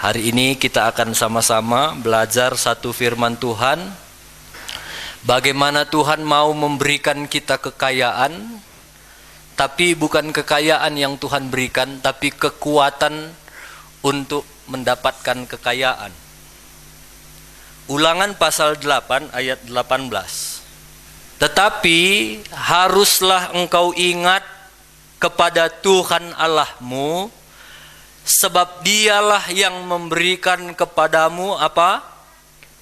Hari ini kita akan sama-sama belajar satu firman Tuhan. Bagaimana Tuhan mau memberikan kita kekayaan, tapi bukan kekayaan yang Tuhan berikan, tapi kekuatan untuk mendapatkan kekayaan. Ulangan pasal 8 ayat 18. Tetapi haruslah engkau ingat kepada Tuhan Allahmu, sebab dialah yang memberikan kepadamu apa?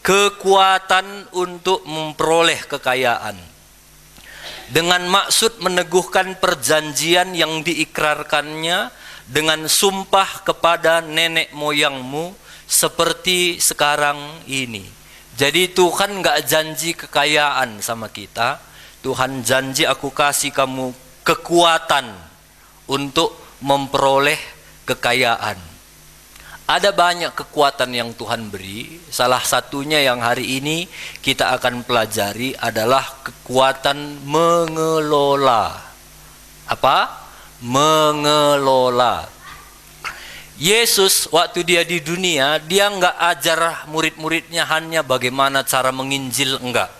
Kekuatan untuk memperoleh kekayaan. Dengan maksud meneguhkan perjanjian yang diikrarkannya dengan sumpah kepada nenek moyangmu seperti sekarang ini. Jadi Tuhan gak janji kekayaan sama kita. Tuhan janji aku kasih kamu kekuatan untuk memperoleh kekayaan. Ada banyak kekuatan yang Tuhan beri. Salah satunya yang hari ini kita akan pelajari adalah kekuatan mengelola. Apa? Mengelola. Yesus waktu dia di dunia, dia nggak ajar murid-muridnya hanya bagaimana cara menginjil, enggak.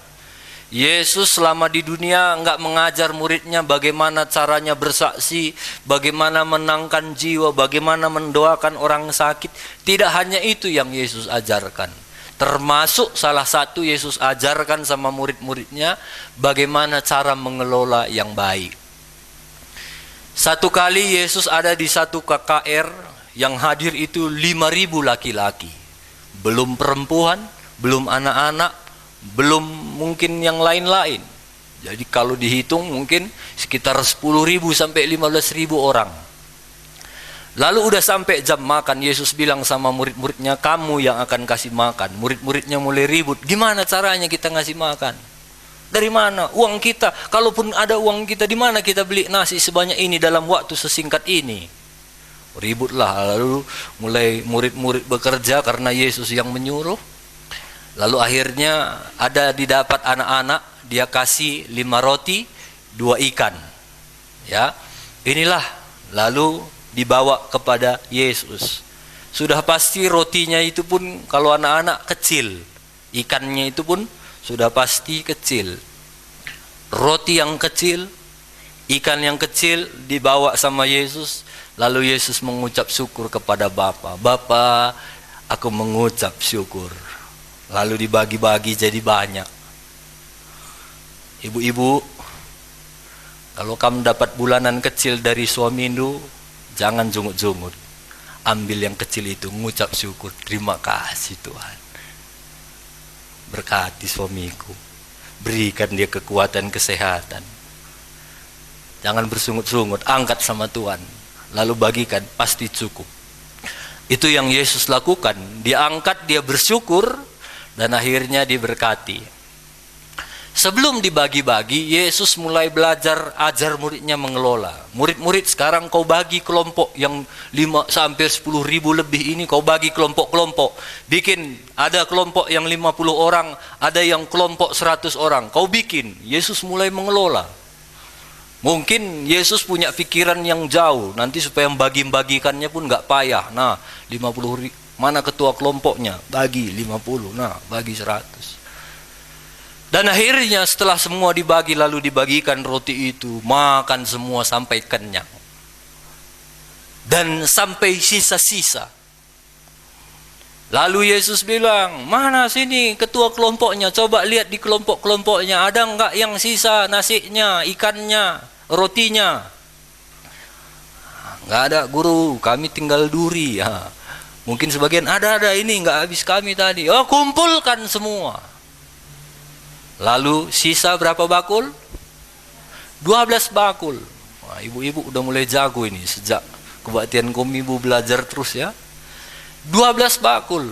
Yesus selama di dunia nggak mengajar muridnya bagaimana caranya bersaksi, bagaimana menangkan jiwa, bagaimana mendoakan orang sakit. Tidak hanya itu yang Yesus ajarkan. Termasuk salah satu Yesus ajarkan sama murid-muridnya bagaimana cara mengelola yang baik. Satu kali Yesus ada di satu KKR, yang hadir itu 5.000 laki-laki. Belum perempuan, belum anak-anak, belum mungkin yang lain-lain. Jadi kalau dihitung mungkin sekitar 10.000 sampai 15.000 orang. Lalu udah sampai jam makan, Yesus bilang sama murid-muridnya, kamu yang akan kasih makan. Murid-muridnya mulai ribut, gimana caranya kita ngasih makan? Dari mana? Uang kita. Kalaupun ada uang kita, di mana kita beli nasi sebanyak ini dalam waktu sesingkat ini? Ributlah, lalu mulai murid-murid bekerja karena Yesus yang menyuruh. Lalu akhirnya ada didapat anak-anak, dia kasih 5 roti 2 ikan. Ya, inilah lalu dibawa kepada Yesus. Sudah pasti rotinya itu pun kalau anak-anak kecil, ikannya itu pun sudah pasti kecil. Roti yang kecil, ikan yang kecil dibawa sama Yesus. Lalu Yesus mengucap syukur kepada Bapa. Bapa, aku mengucap syukur. Lalu dibagi-bagi jadi banyak. Ibu-ibu, kalau kamu dapat bulanan kecil dari suamimu, jangan jungut-jungut. Ambil yang kecil itu, mengucap syukur. Terima kasih Tuhan. Berkati suamiku. Berikan dia kekuatan kesehatan. Jangan bersungut-sungut, angkat sama Tuhan. Lalu bagikan, pasti cukup. Itu yang Yesus lakukan. Dia angkat, dia bersyukur, dan akhirnya diberkati. Sebelum dibagi-bagi, Yesus mulai belajar ajar muridnya mengelola. Murid-murid, sekarang kau bagi kelompok yang 5 sampai 10.000 lebih ini, kau bagi kelompok-kelompok. Bikin, ada kelompok yang 50 orang, ada yang kelompok 100 orang. Kau bikin, Yesus mulai mengelola. Mungkin Yesus punya pikiran yang jauh, nanti supaya bagi-bagikannya pun nggak payah. Nah, 50, mana ketua kelompoknya? Bagi 50, nah bagi 100. Dan akhirnya setelah semua dibagi, lalu dibagikan roti itu, makan semua sampai kenyang. Dan sampai sisa-sisa. Lalu Yesus bilang, mana sini ketua kelompoknya, coba lihat di kelompok-kelompoknya, ada nggak yang sisa nasinya, ikannya, rotinya? Nggak ada guru, kami tinggal duri. Ya. Mungkin sebagian ada ini nggak habis kami tadi. Oh, kumpulkan semua. Lalu sisa berapa bakul? 12 bakul. Wah, ibu-ibu udah mulai jago ini sejak kebaktian ibu belajar terus ya. 12 bakul.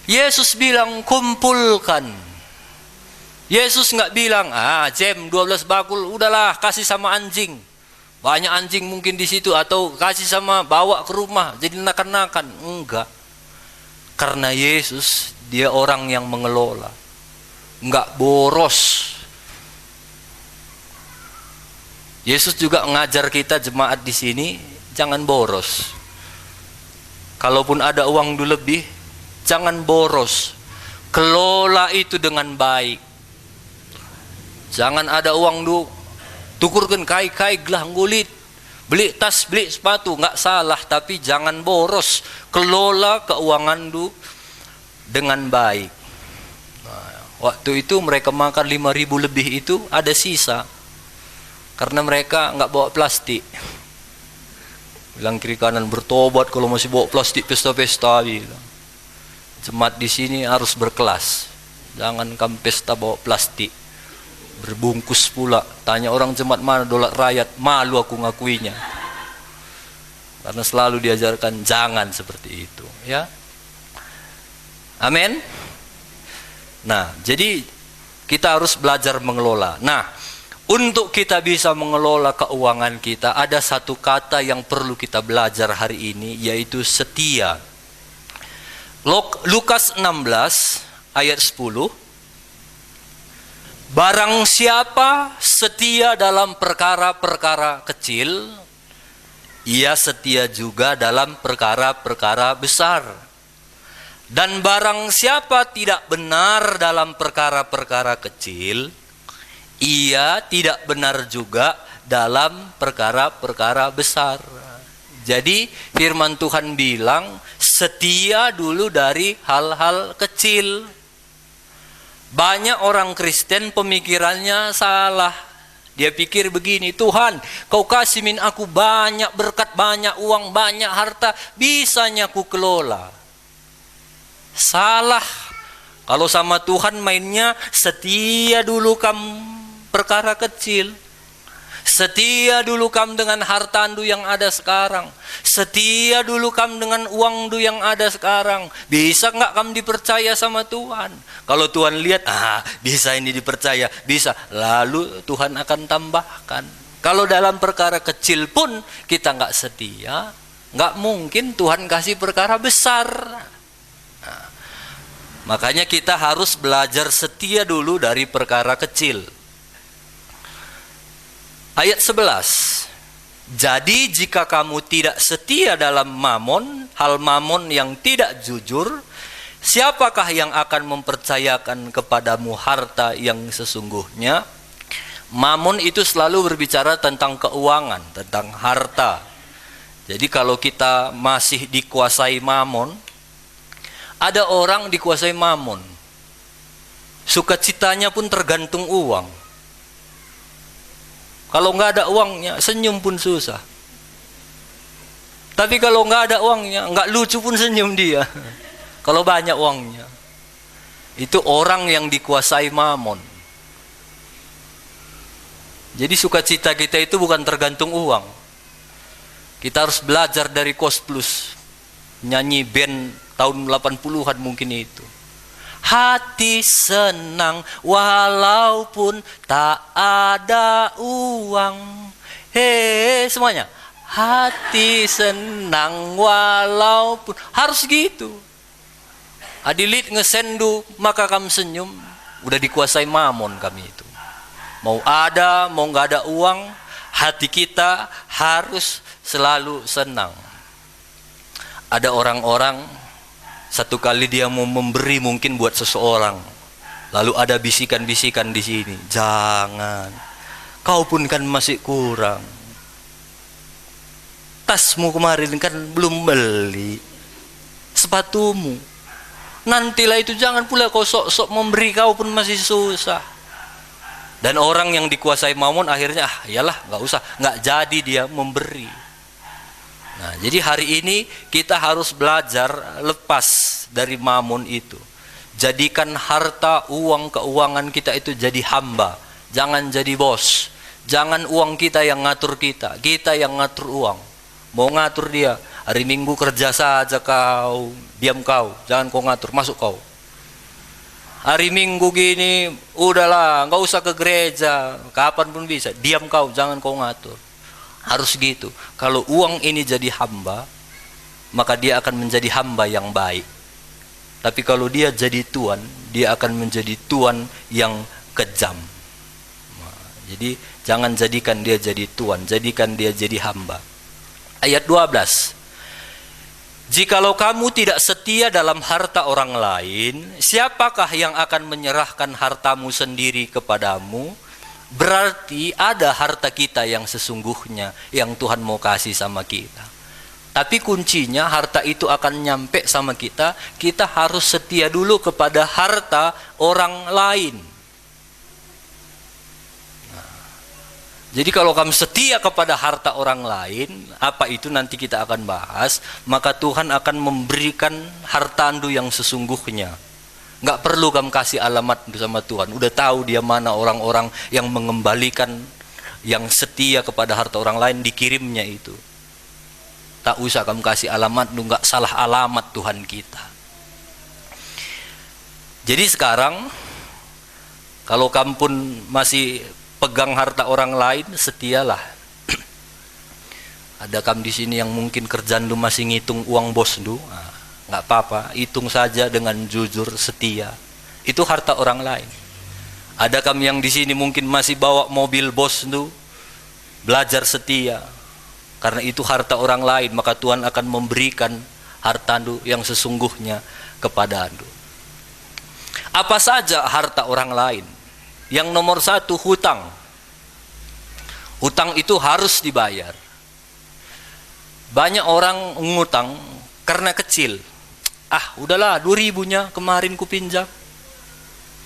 Yesus bilang kumpulkan. Yesus nggak bilang, Jem 12 bakul, udahlah kasih sama anjing. Banyak anjing mungkin di situ, atau kasih sama bawa ke rumah jadi nakan-nakan. Enggak. Karena Yesus dia orang yang mengelola. Enggak boros. Yesus juga ngajar kita jemaat di sini jangan boros. Kalaupun ada uang du lebih, jangan boros. Kelola itu dengan baik. Jangan ada uang du tukurkan kai-kai gelah ngulit. Beli tas, beli sepatu, nggak salah, tapi jangan boros. Kelola keuangan du dengan baik. Nah, waktu itu mereka makan 5.000 lebih itu ada sisa. Karena mereka nggak bawa plastik. Bilang kiri kanan bertobat kalau masih bawa plastik pesta-pesta. Jemaat di sini harus berkelas. Jangan kamu pesta bawa plastik. Berbungkus pula. Tanya orang jemaat mana dolar rakyat, malu aku ngakuinya. Karena selalu diajarkan jangan seperti itu, ya. Amin. Nah, jadi kita harus belajar mengelola. Nah, untuk kita bisa mengelola keuangan kita, ada satu kata yang perlu kita belajar hari ini, yaitu setia. Lukas 16 ayat 10. Barang siapa setia dalam perkara-perkara kecil, ia setia juga dalam perkara-perkara besar. Dan barang siapa tidak benar dalam perkara-perkara kecil, ia tidak benar juga dalam perkara-perkara besar. Jadi firman Tuhan bilang, setia dulu dari hal-hal kecil. Banyak orang Kristen pemikirannya salah. Dia pikir begini, Tuhan, kau kasih aku banyak berkat, banyak uang, banyak harta, bisanya ku kelola. Salah. Kalau sama Tuhan mainnya, setia dulu kamu perkara kecil. Setia dulu kamu dengan harta andu yang ada sekarang. Setia dulu kamu dengan uang du yang ada sekarang. Bisa nggak kamu dipercaya sama Tuhan? Kalau Tuhan lihat, bisa ini dipercaya, bisa. Lalu Tuhan akan tambahkan. Kalau dalam perkara kecil pun kita nggak setia, nggak mungkin Tuhan kasih perkara besar. Nah, makanya kita harus belajar setia dulu dari perkara kecil. Ayat 11. Jadi jika kamu tidak setia dalam mamon, hal mamon yang tidak jujur, siapakah yang akan mempercayakan kepadamu harta yang sesungguhnya? Mamon itu selalu berbicara tentang keuangan, tentang harta. Jadi kalau kita masih dikuasai mamon, ada orang dikuasai mamon, sukacitanya pun tergantung uang. Kalau nggak ada uangnya, senyum pun susah. Tapi kalau nggak ada uangnya, nggak lucu pun senyum dia. Kalau banyak uangnya, itu orang yang dikuasai mamon. Jadi sukacita kita itu bukan tergantung uang. Kita harus belajar dari Kos Plus, nyanyi band tahun 80-an mungkin itu. Hati senang walaupun tak ada uang. Semuanya. Hati senang walaupun, harus gitu. Adilit ngesendu maka kamu senyum. Udah dikuasai mamon kami itu. Mau ada, mau nggak ada uang, hati kita harus selalu senang. Ada orang-orang, satu kali dia mau memberi mungkin buat seseorang, lalu ada bisikan-bisikan di sini, jangan, kau pun kan masih kurang, tasmu kemarin kan belum beli, sepatumu, nantilah itu, jangan pula kau sok-sok memberi, kau pun masih susah. Dan orang yang dikuasai mamon akhirnya, iyalah nggak usah, nggak jadi dia memberi. Nah, jadi hari ini kita harus belajar lepas dari mamon itu. Jadikan harta, uang, keuangan kita itu jadi hamba. Jangan jadi bos. Jangan uang kita yang ngatur kita. Kita yang ngatur uang. Mau ngatur dia. Hari Minggu kerja saja kau. Diam kau. Jangan kau ngatur. Masuk kau. Hari Minggu gini, udahlah. Nggak usah ke gereja. Kapan pun bisa. Diam kau. Jangan kau ngatur. Harus gitu. Kalau uang ini jadi hamba, maka dia akan menjadi hamba yang baik. Tapi kalau dia jadi tuan, dia akan menjadi tuan yang kejam. Jadi jangan jadikan dia jadi tuan, jadikan dia jadi hamba. Ayat 12. Jikalau kamu tidak setia dalam harta orang lain, siapakah yang akan menyerahkan hartamu sendiri kepadamu? Berarti ada harta kita yang sesungguhnya yang Tuhan mau kasih sama kita. Tapi kuncinya harta itu akan nyampe sama kita, kita harus setia dulu kepada harta orang lain. Jadi kalau kamu setia kepada harta orang lain, apa itu nanti kita akan bahas, maka Tuhan akan memberikan hartandu yang sesungguhnya. Nggak perlu kamu kasih alamat sama Tuhan, udah tahu dia mana orang-orang yang mengembalikan, yang setia kepada harta orang lain, dikirimnya itu. Tak usah kamu kasih alamat, nggak salah alamat Tuhan kita. Jadi sekarang, kalau kamu pun masih pegang harta orang lain, setialah. Ada kamu di sini yang mungkin kerjaan lu masih ngitung uang bos lu, nggak apa-apa, hitung saja dengan jujur, setia. Itu harta orang lain. Ada kamu yang di sini mungkin masih bawa mobil bos lu, belajar setia. Karena itu harta orang lain, maka Tuhan akan memberikan hartandu yang sesungguhnya kepadamu. Apa saja harta orang lain? Yang nomor satu, hutang. Hutang itu harus dibayar. Banyak orang ngutang karena kecil. Udahlah 2.000-nya kemarin ku pinjam.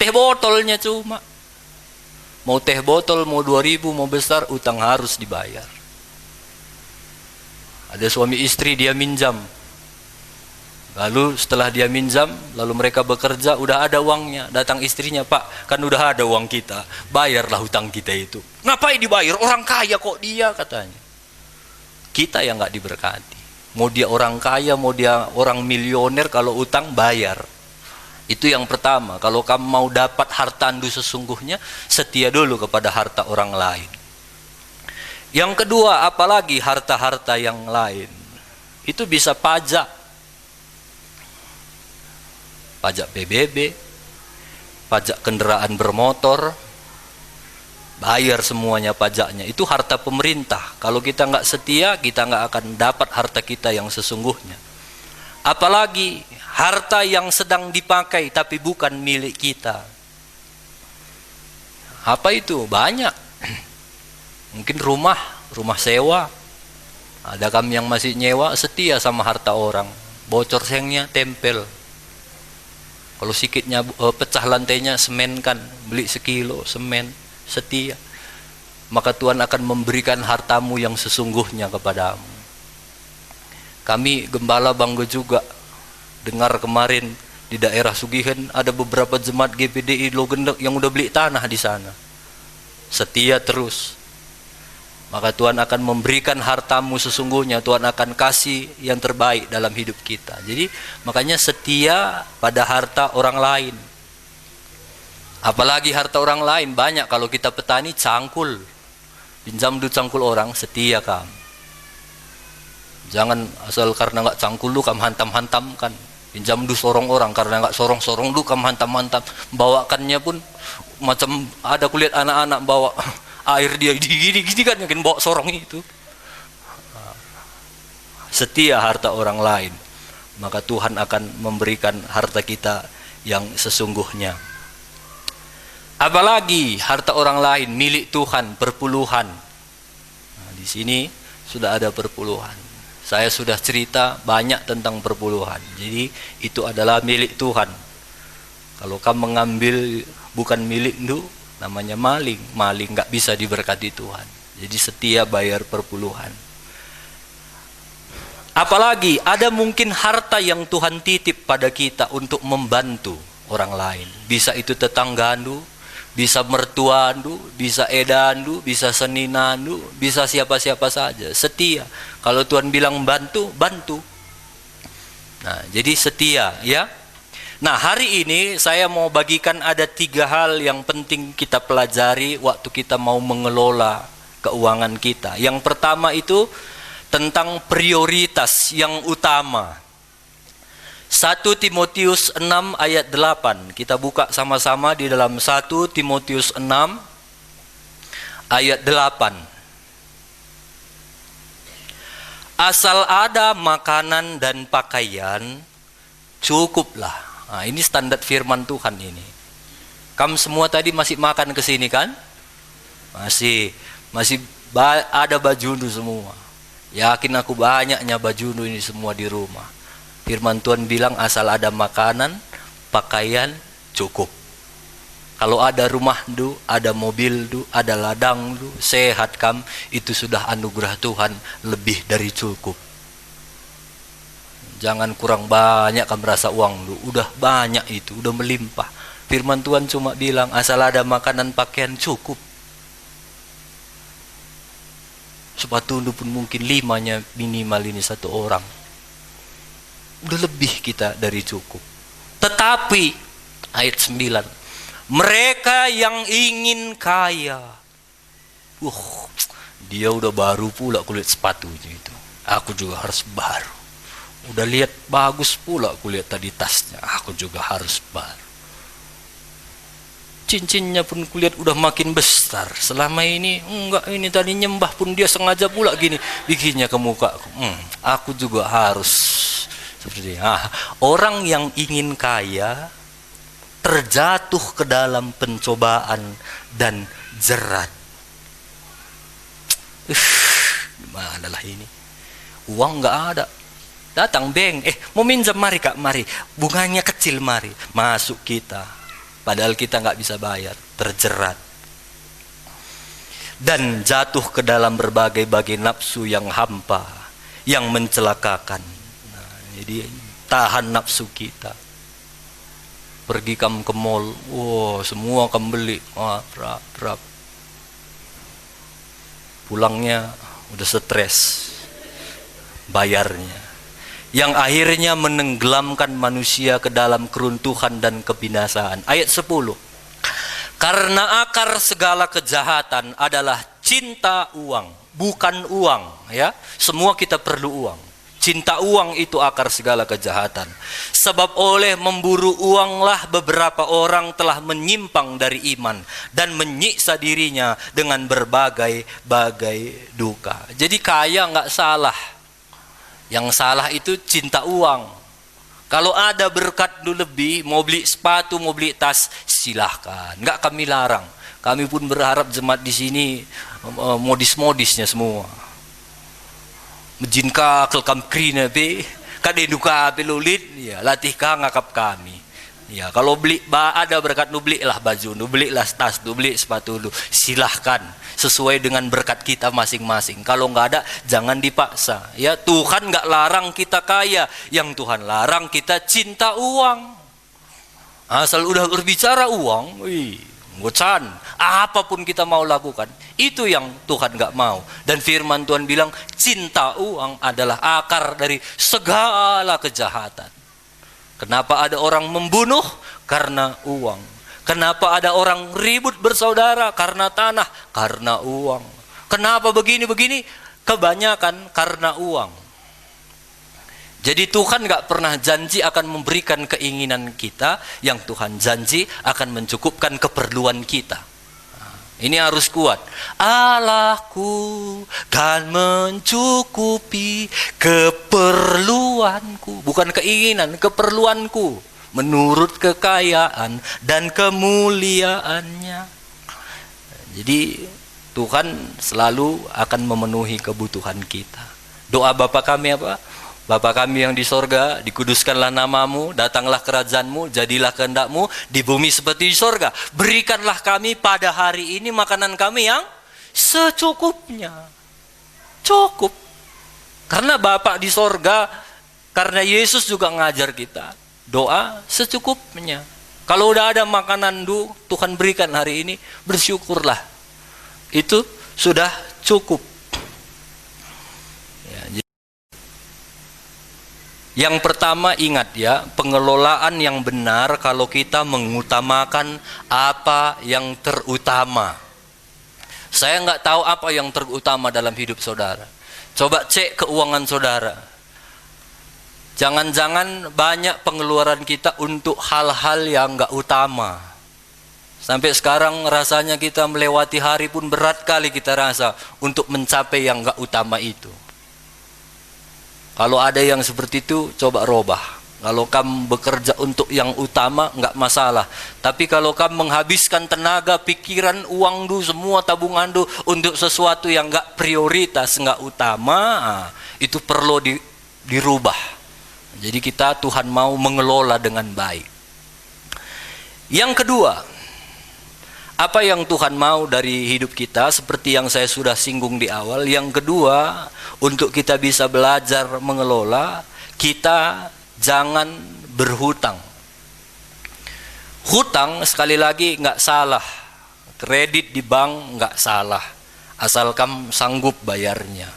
Teh botolnya cuma. Mau teh botol, mau 2.000, mau besar, utang harus dibayar. Ada suami istri dia minjam. Lalu setelah dia minjam, lalu mereka bekerja, udah ada uangnya. Datang istrinya, Pak, kan udah ada uang kita, bayarlah hutang kita itu. Ngapain dibayar? Orang kaya kok dia, katanya. Kita yang gak diberkati. Mau dia orang kaya, mau dia orang milioner, kalau utang bayar. Itu yang pertama. Kalau kamu mau dapat hartandu sesungguhnya, setia dulu kepada harta orang lain. Yang kedua, apalagi harta-harta yang lain. Itu bisa pajak. Pajak PBB, pajak kendaraan bermotor, bayar semuanya pajaknya. Itu harta pemerintah. Kalau kita nggak setia, kita nggak akan dapat harta kita yang sesungguhnya. Apalagi harta yang sedang dipakai tapi bukan milik kita. Apa itu? Banyak. Mungkin rumah sewa. Ada kami yang masih nyewa, setia sama harta orang. Bocor sengnya tempel. Kalau sikitnya pecah lantainya, semenkan, beli sekilo semen, setia. Maka Tuhan akan memberikan hartamu yang sesungguhnya kepadamu. Kami gembala bangga juga dengar kemarin di daerah Sugihen ada beberapa jemaat GPDI Logendek yang udah beli tanah di sana. Setia terus. Maka Tuhan akan memberikan hartamu sesungguhnya, Tuhan akan kasih yang terbaik dalam hidup kita. Jadi makanya setia pada harta orang lain. Apalagi harta orang lain, banyak kalau kita petani cangkul. Pinjam duit cangkul orang, setia kamu. Jangan asal karena nggak cangkul lu kamu hantam-hantamkan. Pinjam duit sorong orang, karena nggak sorong-sorong lu kamu hantam-hantam. Bawakannya pun macam ada kulihat anak-anak bawa air dia gini kan, mungkin bawa sorong itu. Setia harta orang lain, maka Tuhan akan memberikan harta kita yang sesungguhnya. Apalagi harta orang lain milik Tuhan, perpuluhan. Di sini sudah ada perpuluhan. Saya sudah cerita banyak tentang perpuluhan. Jadi itu adalah milik Tuhan. Kalau kamu mengambil bukan milik lu, namanya maling. Maling nggak bisa diberkati Tuhan. Jadi setia bayar perpuluhan. Apalagi ada mungkin harta yang Tuhan titip pada kita untuk membantu orang lain. Bisa itu tetanggandu, bisa mertuandu, bisa edandu, bisa seninandu, bisa siapa-siapa saja. Setia. Kalau Tuhan bilang bantu, bantu. Nah, jadi setia, ya. Nah, hari ini saya mau bagikan ada 3 hal yang penting kita pelajari waktu kita mau mengelola keuangan kita. Yang pertama itu tentang prioritas yang utama. 1 Timotius 6 ayat 8. Kita buka sama-sama di dalam 1 Timotius 6 ayat 8. Asal ada makanan dan pakaian, cukuplah. Nah, ini standar firman Tuhan ini. Kamu semua tadi masih makan ke sini kan? Masih ada baju nu semua. Yakin aku banyaknya baju nu ini semua di rumah. Firman Tuhan bilang asal ada makanan, pakaian, cukup. Kalau ada rumah du, ada mobil du, ada ladang du, sehat kam, itu sudah anugerah Tuhan lebih dari cukup. Jangan kurang banyak kam merasa uang du, udah banyak itu, udah melimpah. Firman Tuhan cuma bilang asal ada makanan, pakaian, cukup. Sepatu du pun mungkin 5-nya minimal ini 1 orang. Udah lebih kita dari cukup. Tetapi ayat 9, mereka yang ingin kaya, dia udah baru pula kulit sepatunya itu. Aku juga harus baru. Udah lihat bagus pula kulihat tadi tasnya. Aku juga harus baru. Cincinnya pun kulihat udah makin besar. Selama ini enggak, ini tadi nyembah pun dia sengaja pula gini bikinnya ke muka. Aku juga harus seperti ini. Orang yang ingin kaya terjatuh ke dalam pencobaan dan jerat. Gimana lah ini? Uang nggak ada. Datang bank, mau minjam, mari kak, mari. Bunganya kecil, mari. Masuk kita. Padahal kita nggak bisa bayar, terjerat. Dan jatuh ke dalam berbagai-bagai nafsu yang hampa, yang mencelakakan. Jadi tahan nafsu kita. Pergi kamu ke mall, semua kamu beli, berapa. Pulangnya udah stres bayarnya. Yang akhirnya menenggelamkan manusia ke dalam keruntuhan dan kebinasaan. Ayat 10. Karena akar segala kejahatan adalah cinta uang, bukan uang, ya. Semua kita perlu uang. Cinta uang itu akar segala kejahatan. Sebab oleh memburu uanglah beberapa orang telah menyimpang dari iman dan menyiksa dirinya dengan berbagai-bagai duka. Jadi kaya nggak salah. Yang salah itu cinta uang. Kalau ada berkat dulu lebih, mau beli sepatu, mau beli tas, silahkan. Nggak kami larang. Kami pun berharap jemaat di sini modis-modisnya semua. Mejinka kelkam krina be kadeduka pelulit ya latih ka ngakap kami ya. Kalau beli ada berkat nu belilah baju, nu belilah tas, nu beli sepatu lu, silahkan sesuai dengan berkat kita masing-masing. Kalau nggak ada jangan dipaksa ya. Tuhan nggak larang kita kaya, yang Tuhan larang kita cinta uang. Asal udah berbicara uang, ngocan, apapun kita mau lakukan, itu yang Tuhan nggak mau. Dan firman Tuhan bilang cinta uang adalah akar dari segala kejahatan. Kenapa ada orang membunuh? Karena uang. Kenapa ada orang ribut bersaudara? Karena tanah, karena uang. Kenapa begini-begini? Kebanyakan karena uang. Jadi Tuhan gak pernah janji akan memberikan keinginan kita. Yang Tuhan janji akan mencukupkan keperluan kita. Ini harus kuat. Allahku kan mencukupi keperluanku. Bukan keinginan, keperluanku. Menurut kekayaan dan kemuliaannya. Jadi Tuhan selalu akan memenuhi kebutuhan kita. Doa Bapa kami apa? Bapa kami yang di sorga, dikuduskanlah namamu, datanglah kerajaanmu, jadilah kehendakmu di bumi seperti di sorga. Berikanlah kami pada hari ini makanan kami yang secukupnya. Cukup. Karena Bapa di sorga, karena Yesus juga ngajar kita, doa secukupnya. Kalau udah ada makanan Tuhan berikan hari ini, bersyukurlah. Itu sudah cukup. Yang pertama ingat ya, pengelolaan yang benar kalau kita mengutamakan apa yang terutama. Saya nggak tahu apa yang terutama dalam hidup saudara. Coba cek keuangan saudara. Jangan-jangan banyak pengeluaran kita untuk hal-hal yang nggak utama. Sampai sekarang rasanya kita melewati hari pun berat kali kita rasa untuk mencapai yang nggak utama itu. Kalau ada yang seperti itu, coba robah. Kalau kamu bekerja untuk yang utama, nggak masalah. Tapi kalau kamu menghabiskan tenaga, pikiran, uang du, semua tabungan du untuk sesuatu yang nggak prioritas, nggak utama, itu perlu dirubah. Jadi kita, Tuhan mau mengelola dengan baik. Yang kedua, apa yang Tuhan mau dari hidup kita, seperti yang saya sudah singgung di awal. Yang kedua, untuk kita bisa belajar mengelola, kita jangan berhutang. Hutang sekali lagi nggak salah, kredit di bank nggak salah, asalkan sanggup bayarnya.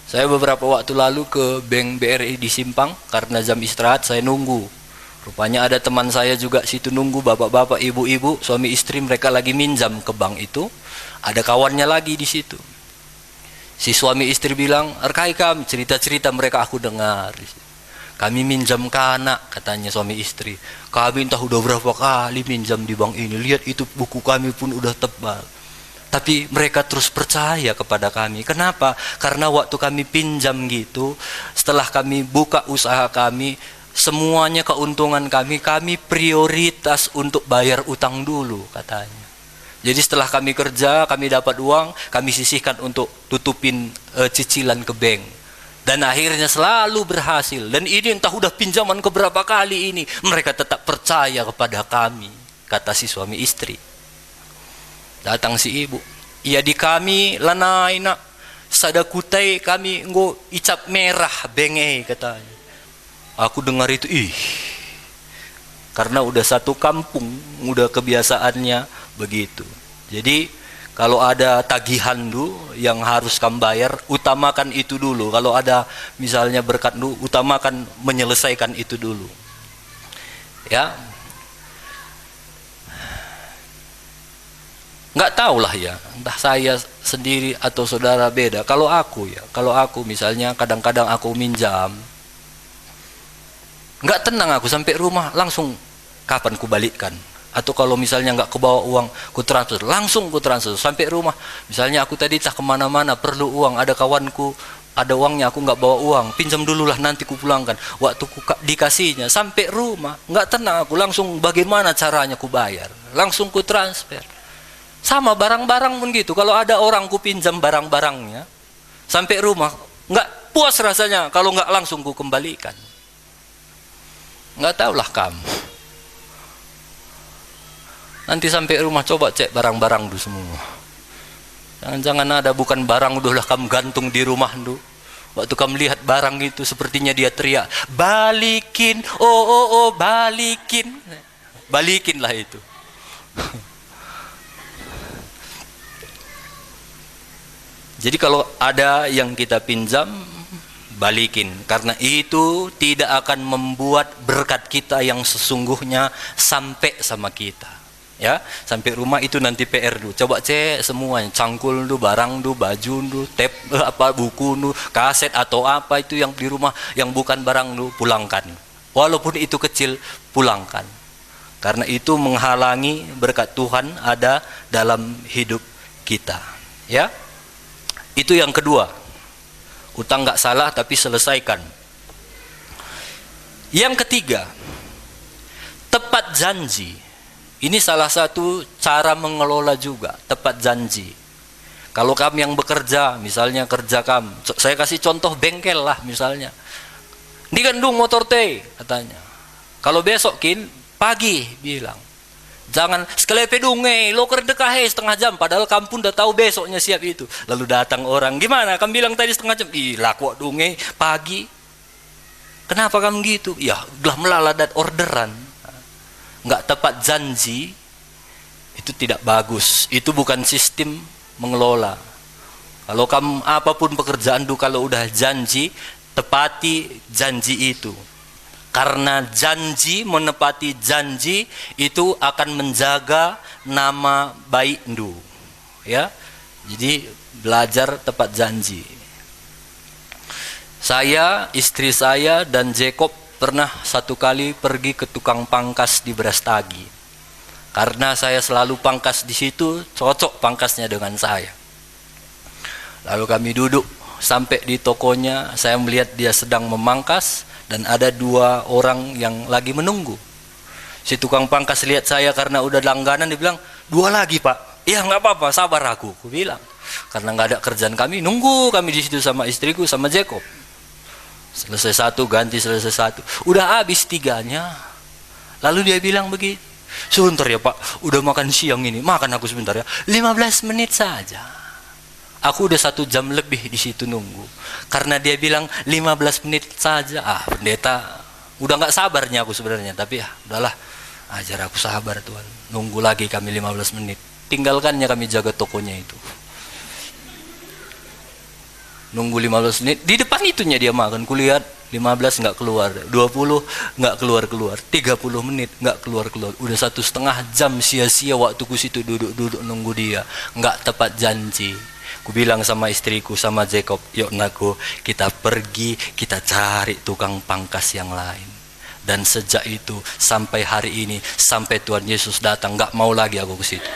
Saya beberapa waktu lalu ke Bank BRI di Simpang, karena jam istirahat saya nunggu. Rupanya ada teman saya juga situ nunggu, bapak-bapak, ibu-ibu, suami istri, mereka lagi minjam ke bank itu. Ada kawannya lagi di situ. Si suami istri bilang, "Rekai kam, cerita-cerita mereka aku dengar. Kami minjam ke anak," katanya suami istri. "Kami entah udah berapa kali minjam di bank ini. Lihat itu buku kami pun udah tebal. Tapi mereka terus percaya kepada kami. Kenapa? Karena waktu kami pinjam gitu, setelah kami buka usaha kami, semuanya keuntungan kami prioritas untuk bayar utang dulu," katanya. Jadi setelah kami kerja, kami dapat uang, kami sisihkan untuk tutupin cicilan ke bank. Dan akhirnya selalu berhasil. Dan ini entah udah pinjaman keberapa kali ini, mereka tetap percaya kepada kami, kata si suami istri. Datang si ibu, "Iya di kami lanai nak, sadakutai kami nggo icap merah benge," katanya. Aku dengar itu, karena udah satu kampung, udah kebiasaannya begitu. Jadi kalau ada tagihan dulu yang harus kamu bayar, utamakan itu dulu. Kalau ada misalnya berkat dulu, utamakan menyelesaikan itu dulu. Ya, nggak tahulah ya, entah saya sendiri atau saudara beda. Kalau aku misalnya kadang-kadang aku minjam, nggak tenang aku sampai rumah, langsung kapan ku balikkan. Atau kalau misalnya nggak kebawa uang, ku transfer, langsung ku transfer sampai rumah. Misalnya aku tadi tak kemana-mana, perlu uang, ada kawanku ada uangnya, aku nggak bawa uang, pinjam dululah nanti ku pulangkan. Waktu ku dikasihnya sampai rumah, nggak tenang aku, langsung bagaimana caranya ku bayar, langsung ku transfer. Sama barang-barang pun gitu. Kalau ada orang ku pinjam barang-barangnya, sampai rumah nggak puas rasanya kalau nggak langsung ku kembalikan. Nggak tahulah kamu. Nanti sampai rumah coba cek barang-barang dulu semua. Jangan-jangan ada bukan barang udahlah kamu gantung di rumah dulu. Waktu kamu lihat barang itu sepertinya dia teriak, "Balikin, oh, balikin." Balikinlah itu. Jadi kalau ada yang kita pinjam, balikin, karena itu tidak akan membuat berkat kita yang sesungguhnya sampai sama kita. Ya, sampai rumah itu nanti PR dulu. Coba cek semuanya, cangkul dulu, barang dulu, baju dulu, tape apa, buku dulu, kaset atau apa itu yang di rumah yang bukan barang dulu, pulangkan. Walaupun itu kecil, pulangkan. Karena itu menghalangi berkat Tuhan ada dalam hidup kita. Ya, itu yang kedua. Utang nggak salah tapi selesaikan. Yang ketiga, tepat janji. Ini salah satu cara mengelola juga, tepat janji. Kalau kamu yang bekerja, misalnya kerja kamu, saya kasih contoh bengkel lah misalnya. "Digandung motor teh," katanya. Kalau besokin pagi bilang, "Jangan sekelepe dunge, lo kerdekah setengah jam," padahal kamu pun udah tahu besoknya siap itu. Lalu datang orang, "Gimana? Kamu bilang tadi setengah jam." "Ih, laku dunge pagi." "Kenapa kamu gitu?" "Ya, udah melaladat orderan." Nggak tepat janji, itu tidak bagus. Itu bukan sistem mengelola. Kalau kamu apapun pekerjaan itu, kalau udah janji, tepati janji itu. Karena janji, menepati janji itu akan menjaga nama baik ndu. Ya, jadi belajar tepat janji. Saya, istri saya dan Jacob pernah satu kali pergi ke tukang pangkas di Brastagi. Karena saya selalu pangkas di situ, cocok pangkasnya dengan saya. Lalu kami duduk Sampai di tokonya, saya melihat dia sedang memangkas dan ada 2 orang yang lagi menunggu. Si tukang pangkas lihat saya karena udah langganan, dia bilang, 2 lagi pak. Iya nggak apa-apa, sabar aku bilang. Karena nggak ada kerjaan kami, nunggu kami di situ sama istriku sama Jacob. Selesai 1 ganti, selesai 1, udah habis 3-nya. Lalu dia bilang begitu, sebentar ya pak, udah makan siang ini, makan aku sebentar ya, 15 menit saja. Aku udah 1 jam lebih di situ nunggu. Karena dia bilang 15 menit saja. Pendeta, udah nggak sabarnya aku sebenarnya, tapi udahlah, ajar aku sabar Tuhan. Nunggu lagi kami 15 menit. Tinggalkannya kami jaga tokonya itu. Nunggu 15 menit, di depan itunya dia makan. Kulihat 15 nggak keluar, 20 nggak keluar, 30 menit nggak keluar. Udah 1,5 jam sia-sia waktuku situ duduk nunggu dia. Nggak tepat janji. Ku bilang sama istriku sama Jacob, yuk naku, kita pergi, kita cari tukang pangkas yang lain. Dan sejak itu sampai hari ini, sampai Tuhan Yesus datang, nggak mau lagi aku ke situ.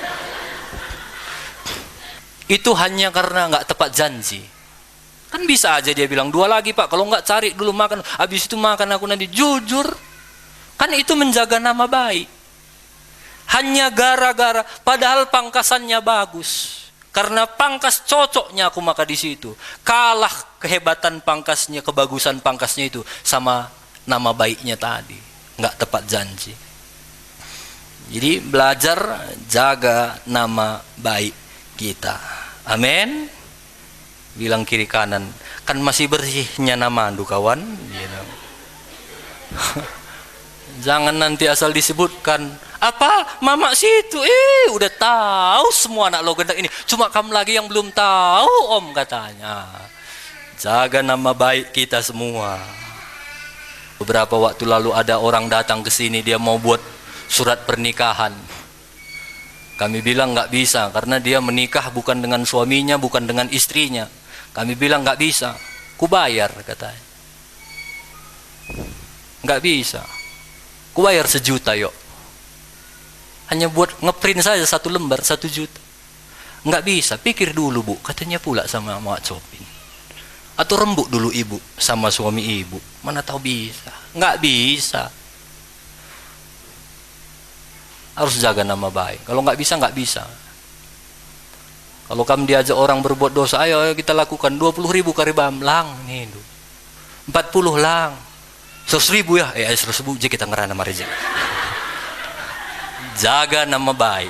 Itu hanya karena nggak tepat janji. Kan bisa aja dia bilang 2 lagi pak, kalau nggak cari dulu makan, habis itu makan aku nanti. Jujur, kan itu menjaga nama baik. Hanya gara-gara, padahal pangkasannya bagus. Karena pangkas cocoknya aku makan di situ. Kalah kehebatan pangkasnya, kebagusan pangkasnya itu sama nama baiknya tadi. Nggak tepat janji. Jadi belajar jaga nama baik kita. Amin. Bilang kiri kanan, kan masih bersihnya nama andu kawan. Jangan nanti asal disebutkan, apa mama situ, udah tahu semua anak lo gendak ini, cuma kamu lagi yang belum tahu om katanya. Jaga nama baik kita semua. Beberapa waktu lalu ada orang datang ke sini, dia mau buat surat pernikahan. Kami bilang nggak bisa, karena dia menikah bukan dengan suaminya, bukan dengan istrinya. Kami bilang nggak bisa, ku bayar katanya. Nggak bisa, ku bayar 1 juta yuk. Hanya buat ngeprint saja 1 lembar 1 juta. Nggak bisa, pikir dulu bu, katanya pula sama Mak Copin. Atau rembuk dulu ibu sama suami ibu, mana tahu bisa. Nggak bisa. Harus jaga nama baik. Kalau nggak bisa, nggak bisa. Kalau kamu diajak orang berbuat dosa, ayo kita lakukan 20.000 karibam lang nih, 40 lang, 100.000 ya, 100.000 aja kita ngerana sama rezeki. Jaga nama baik.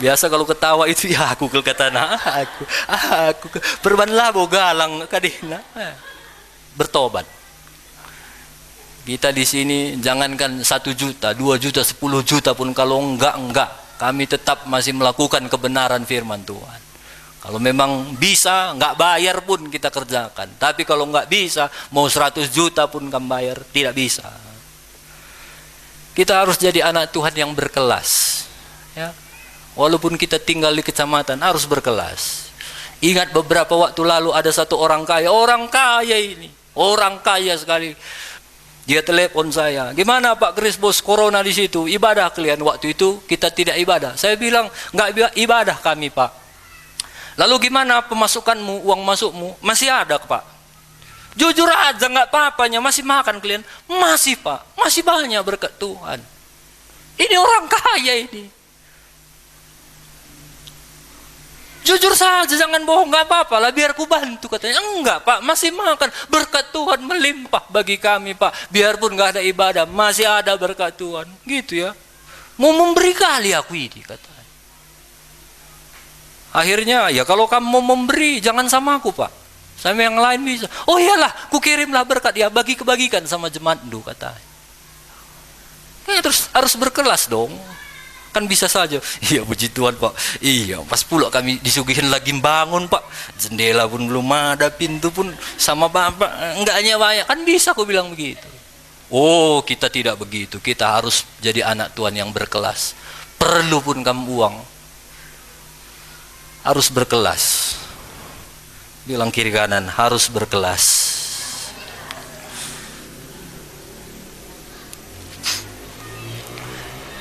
Biasa kalau ketawa itu ya aku kata aku berbanlah bogalang kadina. Bertobat. Kita di sini jangankan 1 juta, 2 juta, 10 juta pun kalau enggak. Kami tetap masih melakukan kebenaran firman Tuhan. Kalau memang bisa, nggak bayar pun kita kerjakan. Tapi kalau nggak bisa, mau 100 juta pun kamu bayar, tidak bisa. Kita harus jadi anak Tuhan yang berkelas. Ya. Walaupun kita tinggal di kecamatan, harus berkelas. Ingat beberapa waktu lalu ada satu orang kaya ini, orang kaya sekali. Dia telepon saya, gimana Pak Kris bos, corona di situ, ibadah kalian? Waktu itu kita tidak ibadah. Saya bilang nggak ibadah kami Pak. Lalu gimana pemasukanmu, uang masukmu? Masih ada Pak. Jujur aja nggak apa-apanya, masih makan kalian? Masih Pak, masih banyak berkat Tuhan. Ini orang kaya ini. Jujur saja, jangan bohong, nggak apa-apa lah, biar ku bantu katanya. Enggak Pak, masih makan, berkat Tuhan melimpah bagi kami Pak. Biarpun nggak ada ibadah, masih ada berkat Tuhan. Gitu ya. Mau memberi kali aku ini katanya. Akhirnya ya kalau kamu mau memberi, jangan sama aku Pak, sama yang lain bisa. Oh iyalah, ku kirimlah berkat ya, bagi-kebagikan sama jemaat dulu katanya. Terus harus berkelas dong. Kan bisa saja, iya puji Tuhan Pak, iya pas pula kami disuguhin lagi bangun Pak, jendela pun belum ada, pintu pun sama Bapak enggaknya banyak, kan bisa aku bilang begitu. Oh kita tidak begitu, kita harus jadi anak Tuhan yang berkelas. Perlu pun kamu uang, harus berkelas. Bilang kiri kanan, harus berkelas.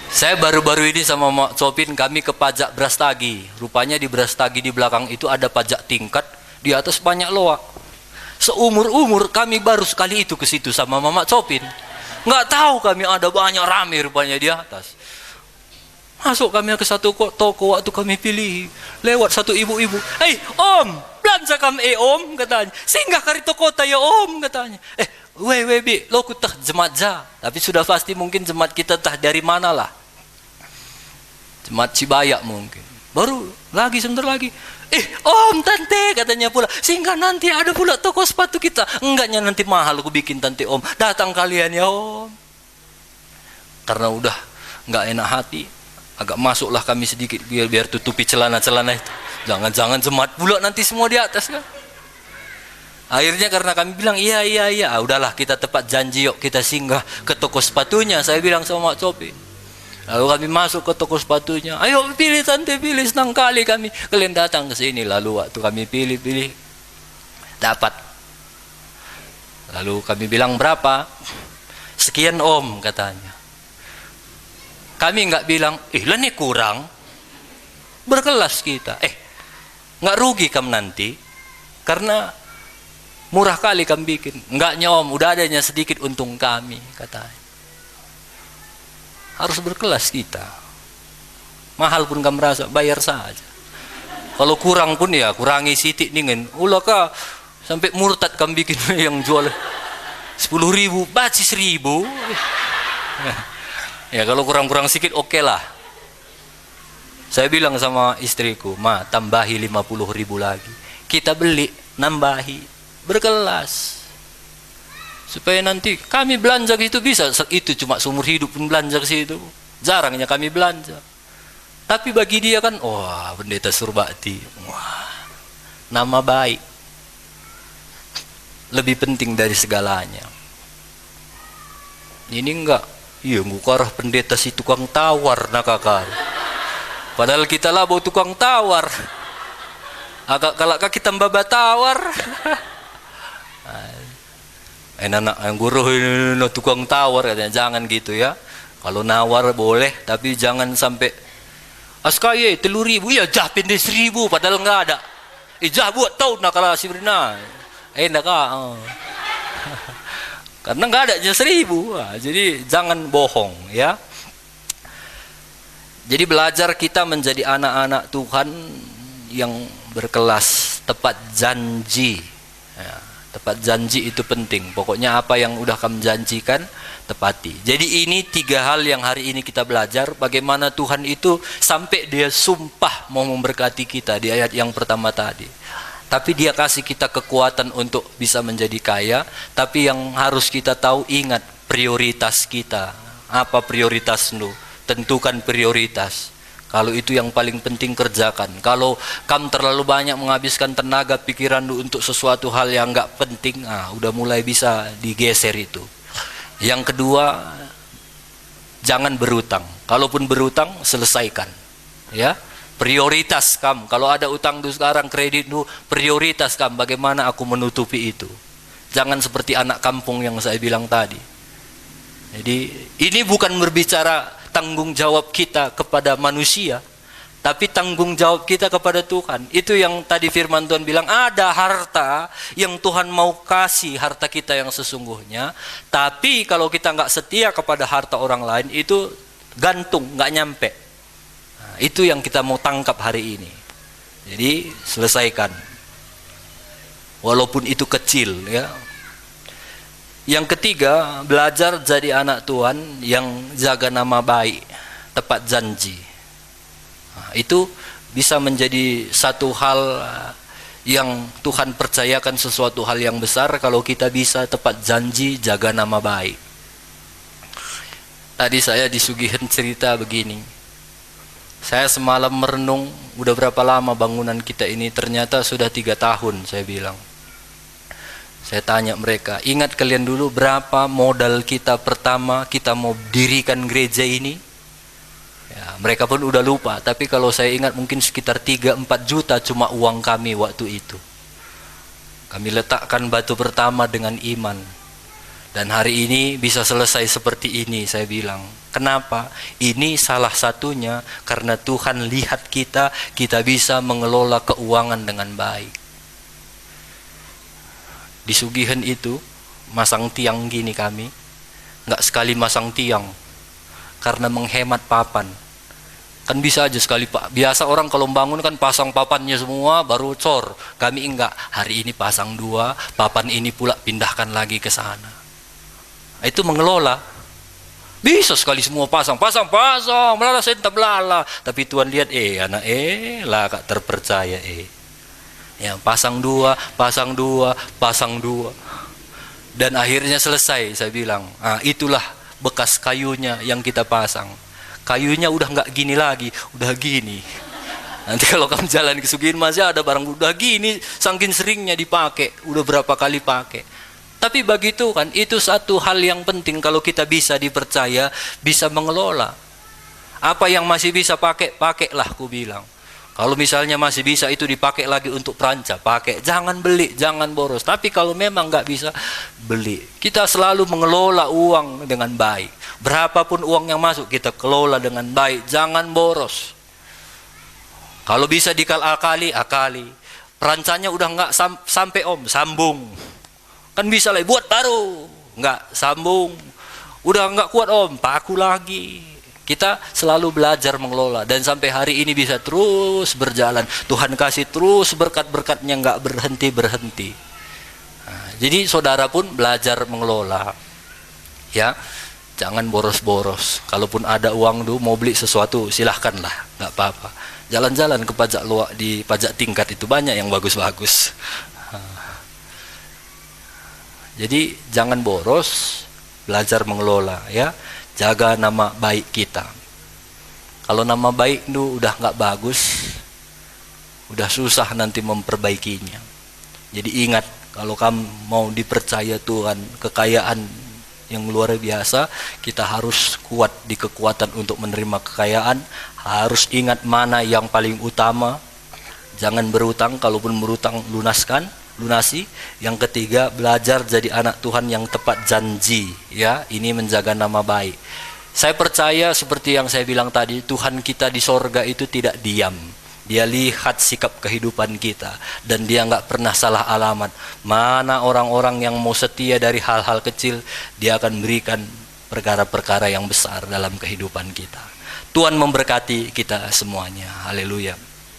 Saya baru-baru ini sama Mak Copin, kami ke pajak Brastagi. Rupanya di Brastagi di belakang itu ada pajak tingkat Di atas banyak loak. Seumur-umur kami baru sekali itu ke situ sama Mama Copin. Nggak tahu kami ada banyak rame rupanya di atas. Masuk kami ke satu toko waktu kami pilih. Lewat satu ibu-ibu. "Hei om, belanja kami om," katanya. "Singgah kari toko ta ya om," katanya. Weh bi, lo kutah jemaat ja. Tapi sudah pasti mungkin jemaat kita tah dari mana lah. Jemaat Cibayak mungkin. Baru lagi sebentar lagi. Om, tante," katanya pula. "Singgah nanti ada pula toko sepatu kita." "Enggaknya nanti mahal aku bikin tante om. Datang kalian ya om." Karena udah nggak enak hati, agak masuklah kami sedikit biar tutupi celana-celana itu. Jangan-jangan jemaat pula nanti semua di atas kan. Akhirnya karena kami bilang iya, udahlah kita tepat janji, yuk kita singgah ke toko sepatunya. Saya bilang sama Mak Copi. Lalu kami masuk ke toko sepatunya. "Ayo pilih tante, pilih, senang kali kami kalian datang ke sini." Lalu waktu kami pilih dapat. Lalu kami bilang berapa? "Sekian om," katanya. Kami nggak bilang, lah nih kurang. Berkelas kita. Nggak rugi kam nanti. Karena murah kali kami bikin. "Enggaknya om, udah adanya sedikit untung kami," katanya. Harus berkelas kita. Mahal pun kamu merasa, bayar saja. Kalau kurang pun ya kurangi sitik ningen. Ulah kah sampai murtad kami bikin yang jual 10.000, baci 1.000. Ya kalau kurang-kurang sedikit oke lah. Saya bilang sama istriku, "Ma, tambahi 50.000 lagi. Kita beli, nambahi. Berkelas. Supaya nanti kami belanja ke situ bisa. Itu cuma seumur hidup pun belanja ke situ. Jarangnya kami belanja. Tapi bagi dia kan, wah, pendeta Surbakti. Wah, nama baik. Lebih penting dari segalanya." Ini enggak. Iya, ngukarah pendeta si tukang tawar nak kakak. Padahal kita lah bawa tukang tawar. Agak kalak kita mbaba tawar. Enak yang guru ini tukang tawar katanya. Jangan gitu ya. Kalau nawar boleh, tapi jangan sampai "Askaya 3.000, ya japin deh 1.000 padahal nggak ada. Jah buat tahu nak kalau si Brina. Enak ah. Karena nggak ada aja 1.000. Jadi jangan bohong ya. Jadi belajar kita menjadi anak-anak Tuhan yang berkelas, tepat janji ya, tepat janji itu penting. Pokoknya apa yang udah kamu janjikan tepati. Jadi ini 3 hal yang hari ini kita belajar. Bagaimana Tuhan itu sampai dia sumpah mau memberkati kita di ayat yang pertama tadi. Tapi dia kasih kita kekuatan untuk bisa menjadi kaya. Tapi yang harus kita tahu, ingat prioritas kita. Apa prioritas lu? Tentukan prioritas. Kalau itu yang paling penting, kerjakan. Kalau kamu terlalu banyak menghabiskan tenaga pikiran lu untuk sesuatu hal yang nggak penting, udah mulai bisa digeser itu. Yang kedua, jangan berutang. Kalaupun berutang, selesaikan. Ya. Prioritas kamu, kalau ada utang tuh sekarang, kredit tuh, prioritas kamu, bagaimana aku menutupi itu. Jangan seperti anak kampung yang saya bilang tadi. Jadi ini bukan berbicara tanggung jawab kita kepada manusia, tapi tanggung jawab kita kepada Tuhan. Itu yang tadi firman Tuhan bilang, ada harta yang Tuhan mau kasih, harta kita yang sesungguhnya. Tapi kalau kita nggak setia kepada harta orang lain, itu gantung, nggak nyampe. Itu yang kita mau tangkap hari ini. Jadi selesaikan. Walaupun itu kecil ya. Yang ketiga, belajar jadi anak Tuhan yang jaga nama baik, tepat janji. Itu bisa menjadi satu hal yang Tuhan percayakan, sesuatu hal yang besar kalau kita bisa tepat janji, jaga nama baik. Tadi saya disuguhin cerita begini. Saya semalam merenung, udah berapa lama bangunan kita ini? Ternyata sudah 3 tahun, saya bilang. Saya tanya mereka, ingat kalian dulu berapa modal kita pertama kita mau dirikan gereja ini? Ya, mereka pun udah lupa, tapi kalau saya ingat mungkin sekitar 3-4 juta cuma uang kami waktu itu. Kami letakkan batu pertama dengan iman. Dan hari ini bisa selesai seperti ini, saya bilang. Kenapa? Ini salah satunya karena Tuhan lihat kita bisa mengelola keuangan dengan baik. Di Sugihan itu masang tiang gini kami, nggak sekali masang tiang karena menghemat papan. Kan bisa aja sekali Pak. Biasa orang kalau bangun kan pasang papannya semua baru cor. Kami enggak. Hari ini pasang 2, papan ini pula pindahkan lagi ke sana. Itu mengelola. Bisa sekali semua pasang, melala senta belala. Tapi Tuhan lihat, anak lah kak terpercaya Ya, pasang 2. Dan akhirnya selesai, saya bilang. Itulah bekas kayunya yang kita pasang. Kayunya udah nggak gini lagi, udah gini. Nanti kalau kamu jalan ke Sugihan masih ada barang udah gini, saking seringnya dipakai, udah berapa kali pakai. Tapi begitu kan, itu satu hal yang penting kalau kita bisa dipercaya, bisa mengelola. Apa yang masih bisa pakailah ku bilang. Kalau misalnya masih bisa itu dipakai lagi untuk peranca, pakai. Jangan beli, jangan boros. Tapi kalau memang nggak bisa, beli. Kita selalu mengelola uang dengan baik. Berapapun uang yang masuk, kita kelola dengan baik. Jangan boros. Kalau bisa akali. Perancanya udah nggak sampai sambung. Kan bisa lah, buat baru. Nggak, sambung. Udah nggak kuat paku lagi. Kita selalu belajar mengelola. Dan sampai hari ini bisa terus berjalan. Tuhan kasih terus berkat-berkatnya nggak berhenti. Jadi saudara pun belajar mengelola. Ya, jangan boros-boros. Kalaupun ada uang mau beli sesuatu, silahkanlah. Nggak apa-apa. Jalan-jalan ke pajak luar, di pajak tingkat itu banyak yang bagus-bagus. Jadi jangan boros, belajar mengelola ya, jaga nama baik kita. Kalau nama baik itu udah nggak bagus, udah susah nanti memperbaikinya. Jadi ingat, kalau kamu mau dipercaya Tuhan kekayaan yang luar biasa, kita harus kuat di kekuatan untuk menerima kekayaan. Harus ingat mana yang paling utama. Jangan berutang, kalaupun berutang lunasi. Yang ketiga, belajar jadi anak Tuhan yang tepat janji ya. Ini menjaga nama baik. Saya percaya seperti yang saya bilang tadi, Tuhan kita di sorga itu tidak diam. Dia lihat sikap kehidupan kita dan dia nggak pernah salah alamat. Mana orang-orang yang mau setia dari hal-hal kecil, dia akan berikan perkara-perkara yang besar dalam kehidupan kita. Tuhan memberkati kita semuanya. Haleluya.